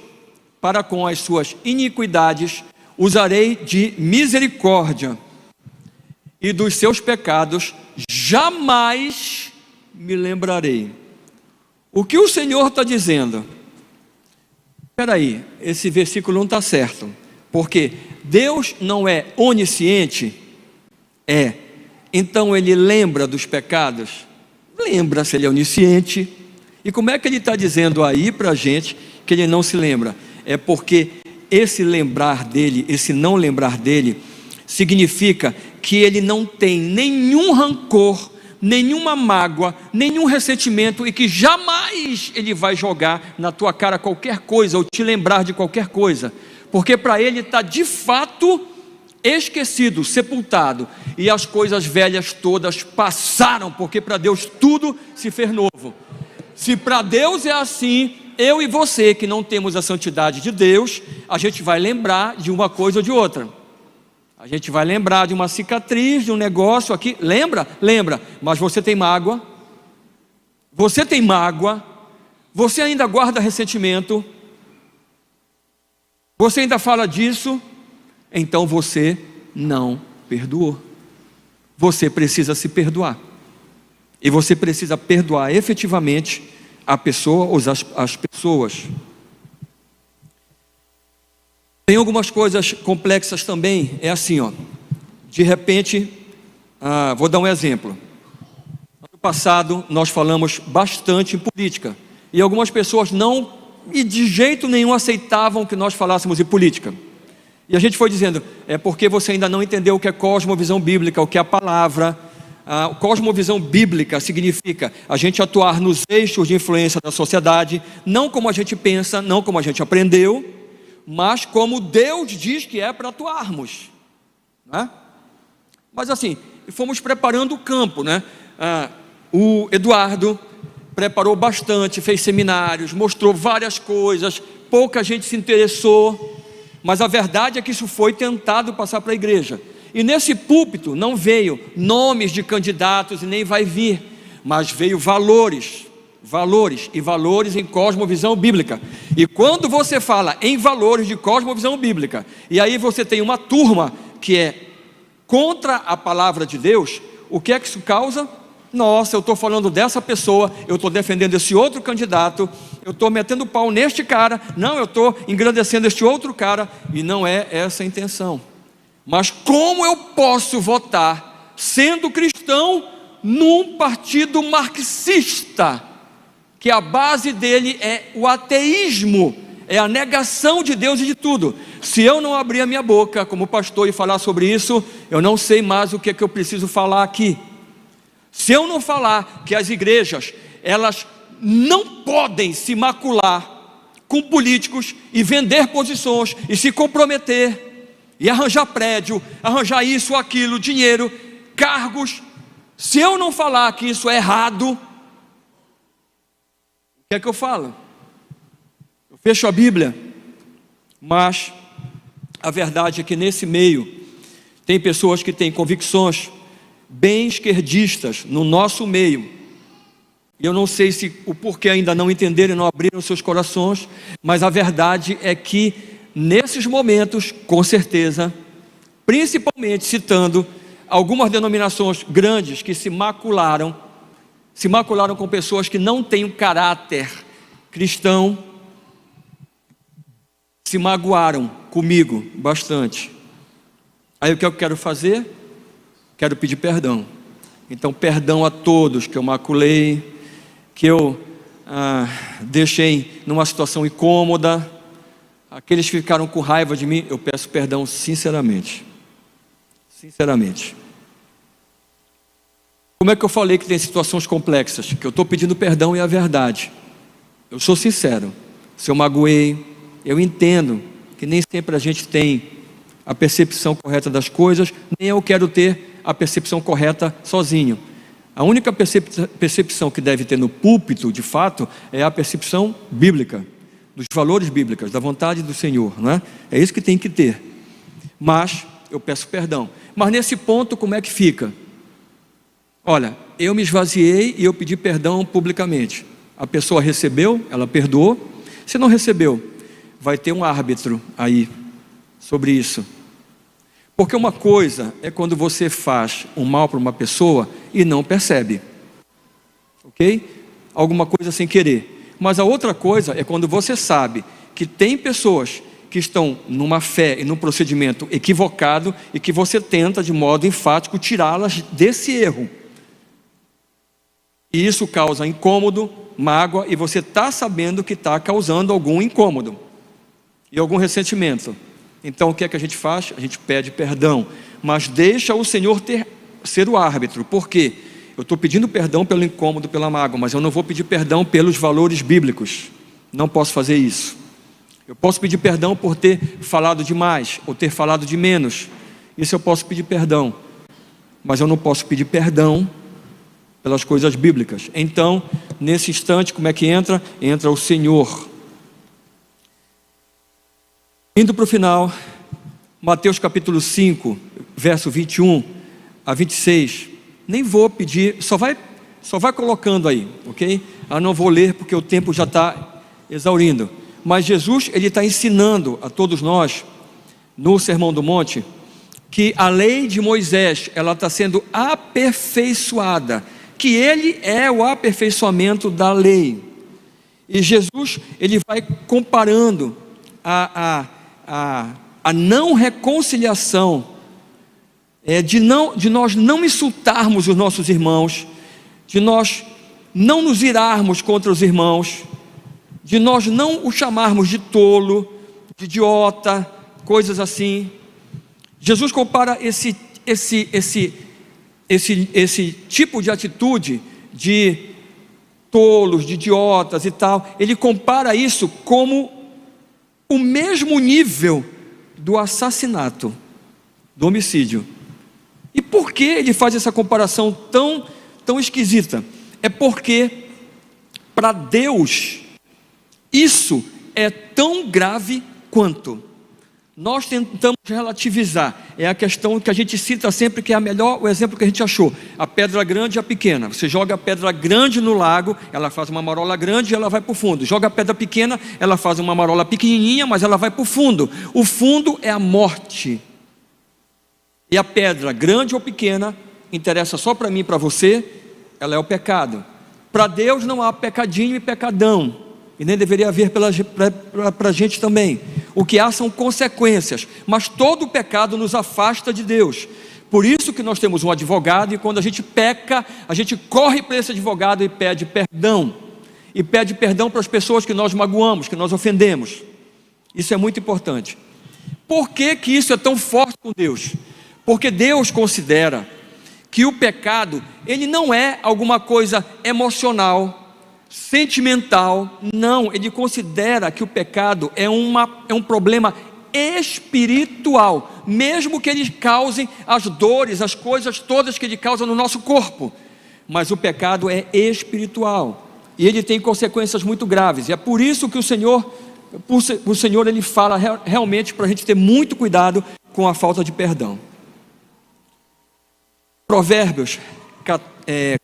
para com as suas iniquidades, usarei de misericórdia, e dos seus pecados jamais me lembrarei. O que o Senhor está dizendo? Espera aí, esse versículo não está certo, porque Deus não é onisciente? É. Então ele lembra dos pecados? Lembra, se ele é onisciente. E como é que ele está dizendo aí para a gente que ele não se lembra? É porque esse lembrar dele, esse não lembrar dele, significa que ele não tem nenhum rancor, nenhuma mágoa, nenhum ressentimento, e que jamais ele vai jogar na tua cara qualquer coisa, ou te lembrar de qualquer coisa, porque para ele está de fato esquecido, sepultado, e as coisas velhas todas passaram, porque para Deus tudo se fez novo. Se para Deus é assim, eu e você que não temos a santidade de Deus, a gente vai lembrar de uma coisa ou de outra. A gente vai lembrar de uma cicatriz, de um negócio aqui, lembra? Lembra, mas você tem mágoa, você ainda guarda ressentimento, você ainda fala disso, então você não perdoou. Você precisa se perdoar, e você precisa perdoar efetivamente a pessoa ou as pessoas. Tem algumas coisas complexas também, é assim, ó. De repente, vou dar um exemplo. Ano passado nós falamos bastante em política, e algumas pessoas não, e de jeito nenhum aceitavam que nós falássemos em política. E a gente foi dizendo, é porque você ainda não entendeu o que é cosmovisão bíblica, o que é a palavra. Cosmovisão bíblica significa a gente atuar nos eixos de influência da sociedade, não como a gente pensa, não como a gente aprendeu, mas como Deus diz que é para atuarmos, né? Mas assim, fomos preparando o campo, né? O Eduardo preparou bastante, fez seminários, mostrou várias coisas, pouca gente se interessou, mas a verdade é que isso foi tentado passar para a igreja, e nesse púlpito não veio nomes de candidatos e nem vai vir, mas veio valores em cosmovisão bíblica. E quando você fala em valores de cosmovisão bíblica, e aí você tem uma turma que é contra a palavra de Deus, o que é que isso causa? Nossa, eu estou falando dessa pessoa, eu estou defendendo esse outro candidato, eu estou metendo pau neste cara, não, eu estou engrandecendo este outro cara, e não é essa a intenção. Mas como eu posso votar, sendo cristão, num partido marxista, que a base dele é o ateísmo, é a negação de Deus e de tudo? Se eu não abrir a minha boca como pastor e falar sobre isso, eu não sei mais o que é que eu preciso falar aqui. Se eu não falar que as igrejas, elas não podem se macular com políticos e vender posições e se comprometer e arranjar prédio, arranjar isso, aquilo, dinheiro, cargos, se eu não falar que isso é errado, o que é que eu falo? Eu fecho a Bíblia. Mas a verdade é que nesse meio tem pessoas que têm convicções bem esquerdistas no nosso meio, e eu não sei se o porquê ainda não entenderam e não abriram seus corações, mas a verdade é que nesses momentos, com certeza, principalmente citando algumas denominações grandes que se macularam com pessoas que não têm o caráter cristão se magoaram comigo bastante. Aí o que eu quero fazer? Quero pedir perdão. Então, perdão a todos que eu maculei, que eu deixei numa situação incômoda. Aqueles que ficaram com raiva de mim, eu peço perdão sinceramente. Sinceramente. Como é que eu falei que tem situações complexas? Que eu estou pedindo perdão e a verdade. Eu sou sincero. Se eu magoei, eu entendo que nem sempre a gente tem a percepção correta das coisas, nem eu quero ter a percepção correta sozinho. A única percepção que deve ter no púlpito, de fato, é a percepção bíblica, dos valores bíblicos, da vontade do Senhor, não é? É isso que tem que ter. Mas eu peço perdão. Mas nesse ponto, como é que fica? Olha, eu me esvaziei e eu pedi perdão publicamente. A pessoa recebeu, ela perdoou. Se não recebeu, vai ter um árbitro aí sobre isso. Porque uma coisa é quando você faz um mal para uma pessoa e não percebe, ok? Alguma coisa sem querer. Mas a outra coisa é quando você sabe que tem pessoas que estão numa fé e num procedimento equivocado e que você tenta de modo enfático tirá-las desse erro. E isso causa incômodo, mágoa, e você está sabendo que está causando algum incômodo e algum ressentimento. Então o que é que a gente faz? A gente pede perdão, mas deixa o Senhor ser o árbitro. Por quê? Eu estou pedindo perdão pelo incômodo, pela mágoa, mas eu não vou pedir perdão pelos valores bíblicos. Não posso fazer isso. Eu posso pedir perdão por ter falado demais ou ter falado de menos. Isso eu posso pedir perdão, mas eu não posso pedir perdão pelas coisas bíblicas. Então, nesse instante, como é que entra? Entra o Senhor. Indo para o final, Mateus capítulo 5, verso 21 a 26. Nem vou pedir, só vai colocando aí, ok? Eu não vou ler porque o tempo já está exaurindo. Mas Jesus, ele está ensinando a todos nós, no Sermão do Monte, que a lei de Moisés, ela está sendo aperfeiçoada, que ele é o aperfeiçoamento da lei. E Jesus, ele vai comparando a não reconciliação, de nós não insultarmos os nossos irmãos, de nós não nos irarmos contra os irmãos, de nós não o chamarmos de tolo, de idiota, coisas assim. Jesus compara esse tipo de atitude de tolos, de idiotas e tal, ele compara isso como o mesmo nível do assassinato, do homicídio. E por que ele faz essa comparação tão esquisita? É porque para Deus isso é tão grave quanto. Nós tentamos relativizar, é a questão que a gente cita sempre, que é o exemplo que a gente achou, a pedra grande e a pequena. Você joga a pedra grande no lago, ela faz uma marola grande e ela vai para o fundo. Joga a pedra pequena, ela faz uma marola pequenininha, mas ela vai para o fundo. O fundo é a morte. E a pedra, grande ou pequena, interessa só para mim e para você, ela é o pecado. Para Deus não há pecadinho e pecadão, e nem deveria haver para a gente também. O que há são consequências, mas todo pecado nos afasta de Deus. Por isso que nós temos um advogado, e quando a gente peca, a gente corre para esse advogado e pede perdão. E pede perdão para as pessoas que nós magoamos, que nós ofendemos. Isso é muito importante. Por que que isso é tão forte com Deus? Porque Deus considera que o pecado, ele não é alguma coisa emocional, sentimental. Não, ele considera que o pecado é um problema espiritual, mesmo que ele cause as dores, as coisas todas que ele causa no nosso corpo. Mas o pecado é espiritual e ele tem consequências muito graves. E é por isso que o Senhor ele fala realmente para a gente ter muito cuidado com a falta de perdão. Provérbios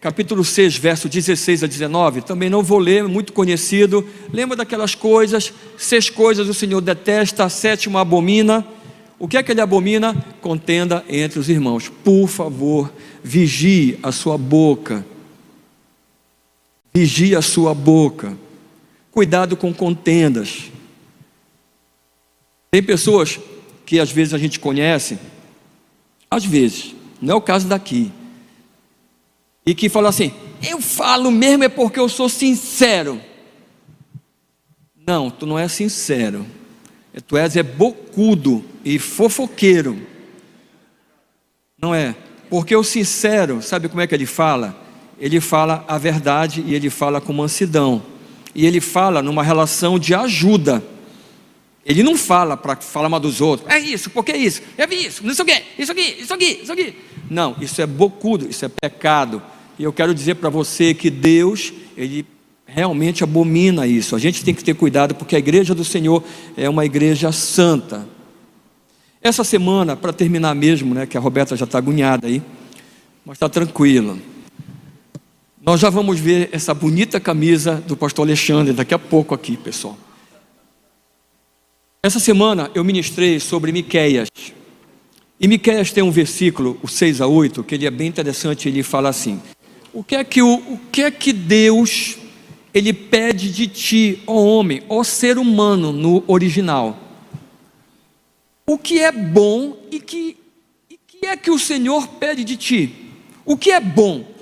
capítulo 6, verso 16 a 19, também não vou ler, muito conhecido. Lembra daquelas coisas, 6 coisas o Senhor detesta, a 7ª abomina. O que é que ele abomina? Contenda entre os irmãos. Por favor, vigie a sua boca. Vigie a sua boca. Cuidado com contendas. Tem pessoas que às vezes a gente conhece, às vezes, não é o caso daqui, e que falam assim: eu falo mesmo é porque eu sou sincero. Não, tu não é sincero, tu és bocudo e fofoqueiro. Não é, porque o sincero, sabe como é que ele fala? Ele fala a verdade e ele fala com mansidão, e ele fala numa relação de ajuda. Ele não fala para falar mal dos outros. É isso, porque é isso, é isso, não sei o quê, isso aqui, isso aqui, isso aqui. Não, isso é bocudo, isso é pecado. E eu quero dizer para você que Deus, Ele realmente abomina isso. A gente tem que ter cuidado, porque a igreja do Senhor é uma igreja santa. Essa semana, para terminar mesmo, né, que a Roberta já está agoniada aí, mas está tranquila. Nós já vamos ver essa bonita camisa do pastor Alexandre daqui a pouco aqui, pessoal. Essa semana eu ministrei sobre Miqueias. E Miqueias tem um versículo, o 6-8, que ele é bem interessante. Ele fala assim: o que é que Deus Ele pede de ti, ó homem, ó ser humano, no original? O que é bom e que é que o Senhor pede de ti? O que é bom?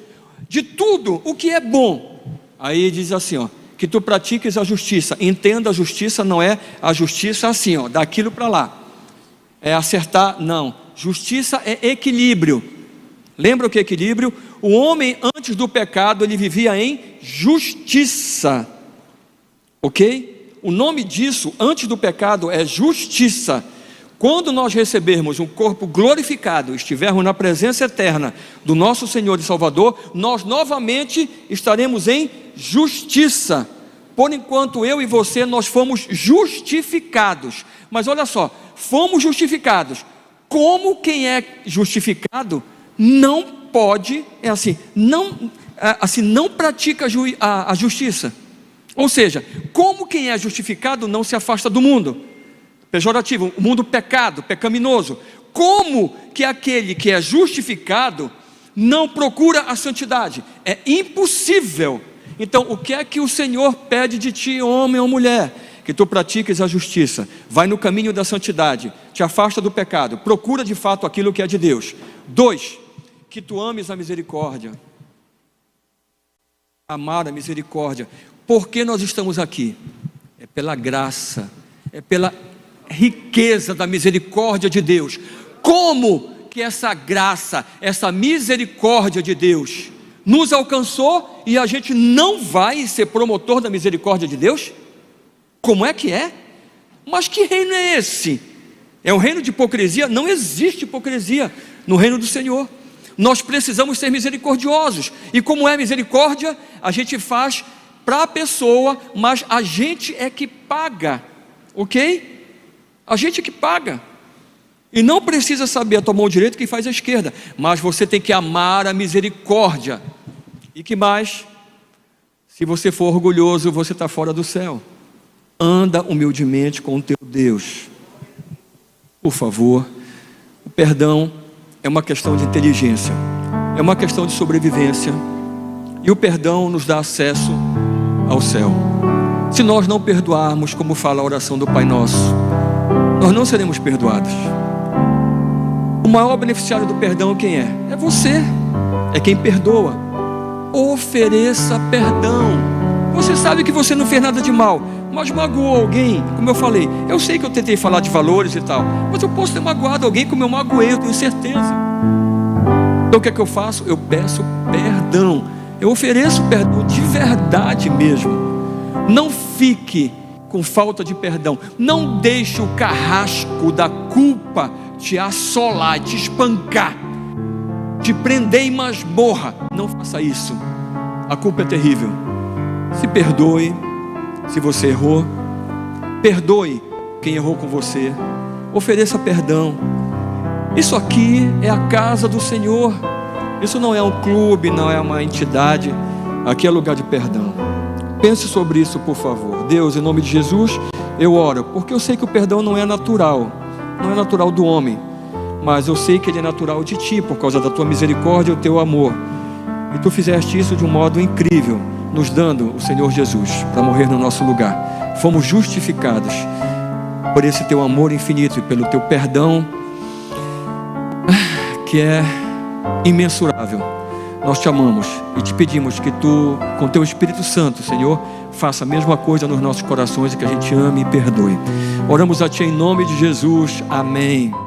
De tudo, o que é bom? Aí diz assim, ó: que tu pratiques a justiça. Entenda, a justiça não é a justiça assim, ó, daquilo para lá, é acertar, não. Justiça é equilíbrio. Lembra o que é equilíbrio? O homem antes do pecado, ele vivia em justiça, ok? O nome disso, antes do pecado, é justiça. Quando nós recebermos um corpo glorificado, estivermos na presença eterna do nosso Senhor e Salvador, nós novamente estaremos em justiça. Por enquanto eu e você, nós fomos justificados. Mas olha só, fomos justificados. Como quem é justificado não pode, não pratica a justiça. Ou seja, como quem é justificado não se afasta do mundo pejorativo, o mundo pecaminoso. Como que aquele que é justificado não procura a santidade? É impossível. Então, o que é que o Senhor pede de ti, homem ou mulher? Que tu pratiques a justiça, vai no caminho da santidade, te afasta do pecado, procura de fato aquilo que é de Deus. 2, que tu ames a misericórdia. Amar a misericórdia. Por que nós estamos aqui? É pela graça, é pela riqueza da misericórdia de Deus. Como que essa graça, essa misericórdia de Deus nos alcançou e a gente não vai ser promotor da misericórdia de Deus? Como é que é? Mas que reino é esse? É um reino de hipocrisia? Não existe hipocrisia no reino do Senhor. Nós precisamos ser misericordiosos. E como é misericórdia? A gente faz para a pessoa, mas a gente é que paga, ok? A gente é que paga. E não precisa saber a tua mão direita que faz a esquerda, mas você tem que amar a misericórdia. E que mais? Se você for orgulhoso, você está fora do céu. Anda humildemente com o teu Deus. Por favor. O perdão é uma questão de inteligência, é uma questão de sobrevivência. E o perdão nos dá acesso ao céu. Se nós não perdoarmos, como fala a oração do Pai Nosso, nós não seremos perdoados. O maior beneficiário do perdão quem é? É você, é quem perdoa. Ofereça perdão. Você sabe que você não fez nada de mal, mas magoou alguém, como eu falei. Eu sei que eu tentei falar de valores e tal, mas eu posso ter magoado alguém como eu magoei, eu tenho certeza. Então o que é que eu faço? Eu peço perdão. Eu ofereço perdão de verdade mesmo. Não fique com falta de perdão. Não deixe o carrasco da culpa te assolar, te espancar, te prender em masmorra. Não faça isso. A culpa é terrível. Se perdoe. Se você errou, perdoe quem errou com você. Ofereça perdão. Isso aqui é a casa do Senhor. Isso não é um clube, não é uma entidade. Aqui é lugar de perdão. Pense sobre isso, por favor. Deus, em nome de Jesus, eu oro, porque eu sei que o perdão não é natural. Não é natural do homem, mas eu sei que ele é natural de ti, por causa da tua misericórdia e o teu amor. E tu fizeste isso de um modo incrível. nos dando o Senhor Jesus para morrer no nosso lugar. Fomos justificados por esse teu amor infinito e pelo teu perdão que é imensurável. Nós te amamos e te pedimos que tu, com teu Espírito Santo, Senhor, faça a mesma coisa nos nossos corações e que a gente ame e perdoe. Oramos a ti em nome de Jesus. Amém.